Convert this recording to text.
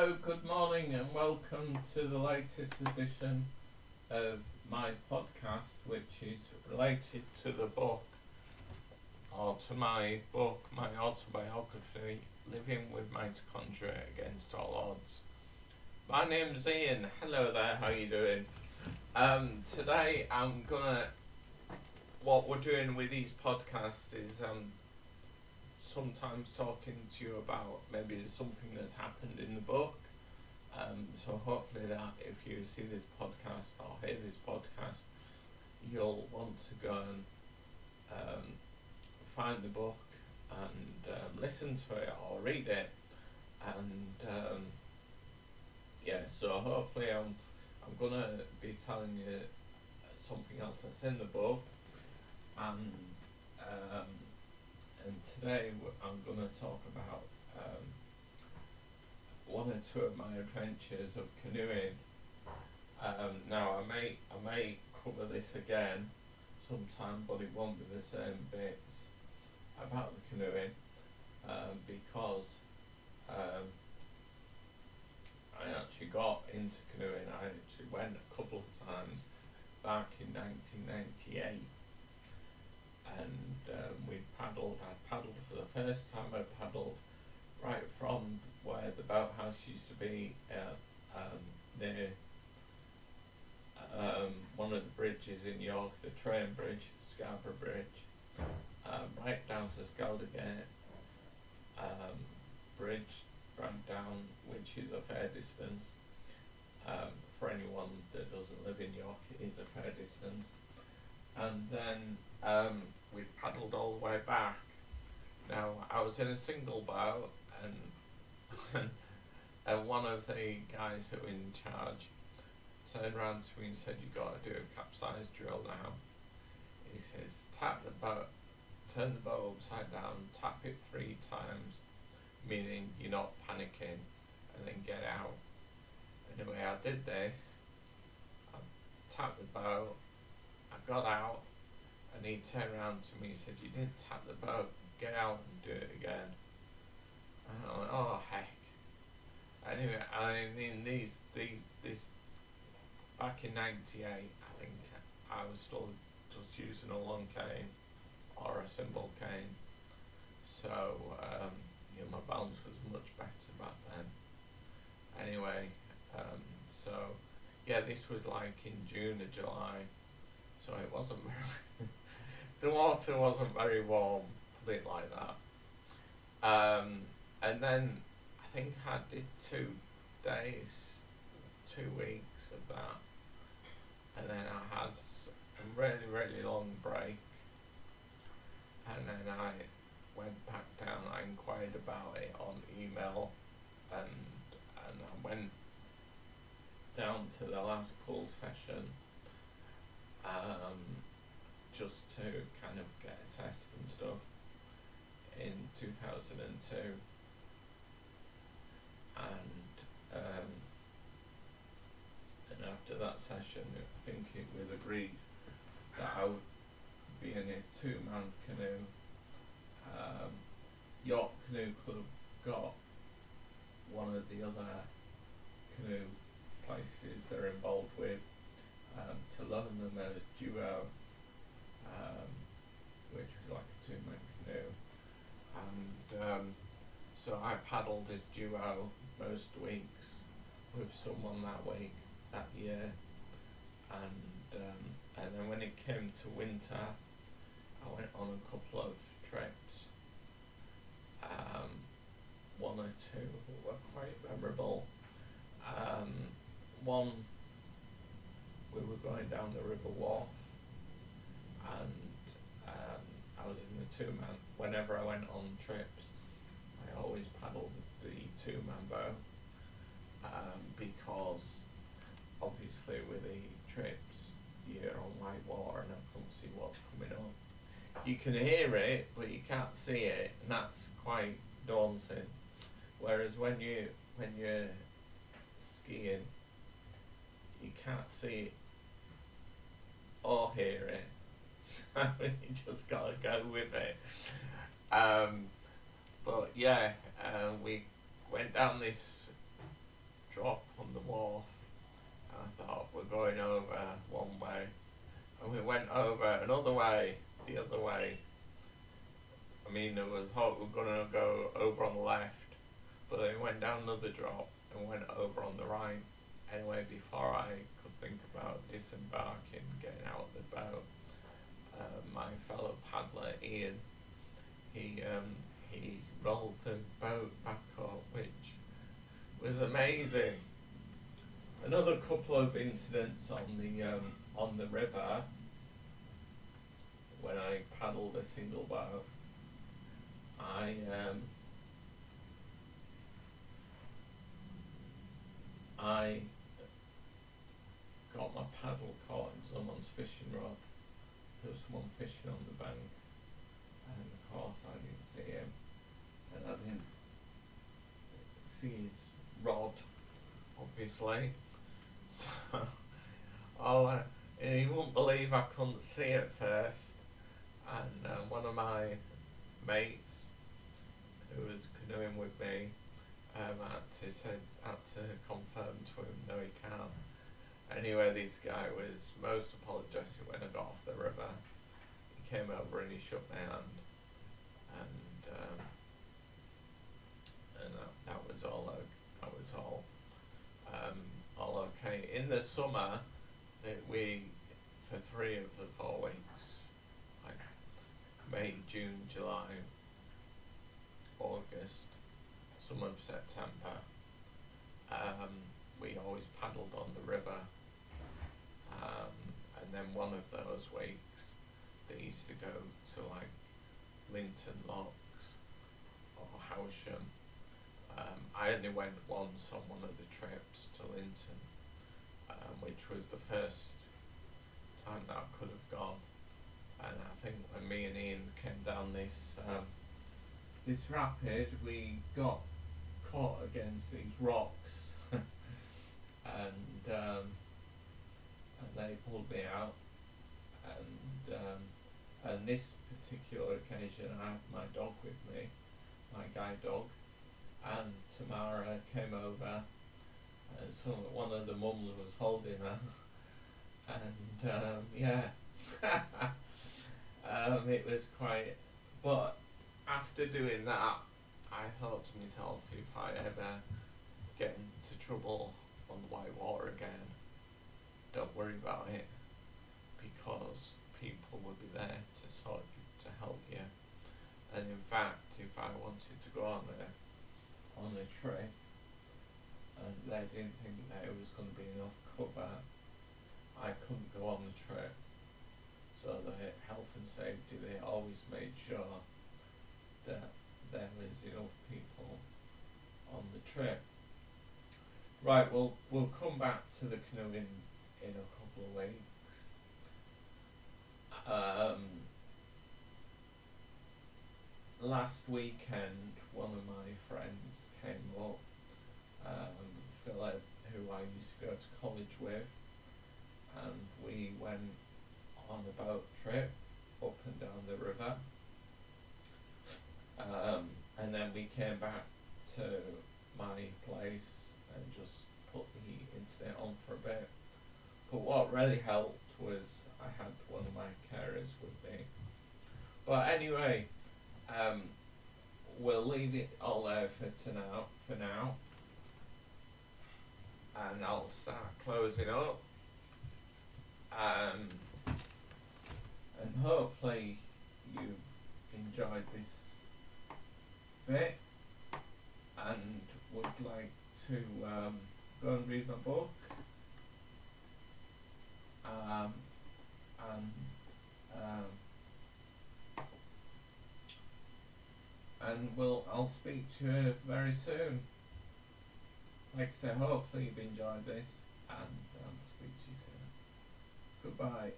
Hello, good morning, and welcome to the latest edition of my podcast, which is related to the book, or to my book, my autobiography, Living with Mitochondria Against All Odds. My name's Ian. Hello there, how you doing? Today what we're doing with these podcasts is sometimes talking to you about maybe something that's happened in the book. So hopefully that if you see this podcast or hear this podcast, you'll want to go and find the book and listen to it or read it. And so hopefully I'm gonna be telling you something else that's in the book, and today I'm going to talk about one or two of my adventures of canoeing. Now I may cover this again sometime, but it won't be the same bits about the canoeing because I actually got into canoeing. I actually went a couple of times back in 1998. And I paddled for the first time. I paddled right from where the boathouse used to be near one of the bridges in York, the train bridge, the Scarborough Bridge, right down to Skeldergate Bridge, right down, which is a fair distance. For anyone that doesn't live in York, it is a fair distance. And then we paddled all the way back. Now I was in a single boat, and one of the guys who were in charge turned around to me and said, "You got to do a capsize drill now." He says, turn the boat upside down, tap it 3 times, meaning you're not panicking, and then get out. Anyway, I did this. I tapped the boat. I got out, and he turned around to me and said, "You didn't tap the boat, get out and do it again." And I went, "Oh heck." Anyway, I mean these back in 98, I think I was still just using a long cane or a cymbal cane. So my balance was much better back then. Anyway, this was like in June or July. So it wasn't very the water wasn't very warm, put it like that. And then I think I did 2 weeks of that. And then I had a really, really long break. And then I went back down, I inquired about it on email, and I went down to the last pool session just to kind of get assessed and stuff in 2002, and after that session I think it was agreed that I would be in a 2-man canoe. York Canoe Club got one of the other canoe places they're involved with to loan them a duo, which was like a 2-man canoe, and so I paddled this duo most weeks with someone that year, and then when it came to winter, I went on a couple of trips. 1 or 2 were quite memorable. One, we were going down the River Wharf, and I was in the 2-man. Whenever I went on trips, I always paddled the 2-man boat, because obviously with the trips you're on white water and I couldn't see what's coming up. You can hear it, but you can't see it, and that's quite daunting. Whereas when you're skiing, you can't see it or hear it, so you just gotta go with it. But yeah, we went down this drop on the wharf, and I thought, we're going over one way, and we went over another way, the other way. I mean, there was hope we were going to go over on the left, but then we went down another drop and went over on the right. Anyway, before I could think about disembarking, getting out of the boat, my fellow paddler Ian, he rolled the boat back up, which was amazing. Another couple of incidents on the river when I paddled a single boat. I got my paddle caught in someone's fishing rod. There was someone fishing on the bank, and of course I didn't see him, and I didn't see his rod, obviously. So, and you wouldn't believe I couldn't see it first, and one of my mates who was canoeing with me had to confirm to him, no, he can't. Anyway, this guy was most apologetic when I got off the river. He came over and he shook my hand, and that was all. That was all okay. In the summer, for 3 of the 4 weeks, like May, June, July, August, some of September, we always paddled on the river, and then one of those weeks they used to go to like Linton Locks or Howsham. I only went once on one of the trips to Linton, which was the first time that I could have gone, and I think when me and Ian came down this rapid, we got caught against these rocks and they pulled me out, and this particular occasion I had my dog with me, my guide dog, and Tamara came over, and so one of the mums was holding her, and it was quite, but after doing that, I thought to myself, if I ever get into trouble on the white water again, don't worry about it, because people will be there to help you. And in fact, if I wanted to go on a trip and they didn't think that it was going to be enough cover, I couldn't go on the trip. So the health and safety, they always made sure that there was enough people on the trip. Right, we'll come back to the canoeing in a couple of weeks. Last weekend, one of my friends came up, Philip, who I used to go to college with, and we went on a boat trip up and down the river. And then we came back to my place and just put the internet on for a bit. But what really helped was I had one of my carers with me. But anyway, we'll leave it all there for now. And I'll start closing up. And hopefully you enjoyed this bit and would like to go and read my book, and I'll speak to you very soon. Like I say, hopefully you've enjoyed this, and speak to you soon. Goodbye.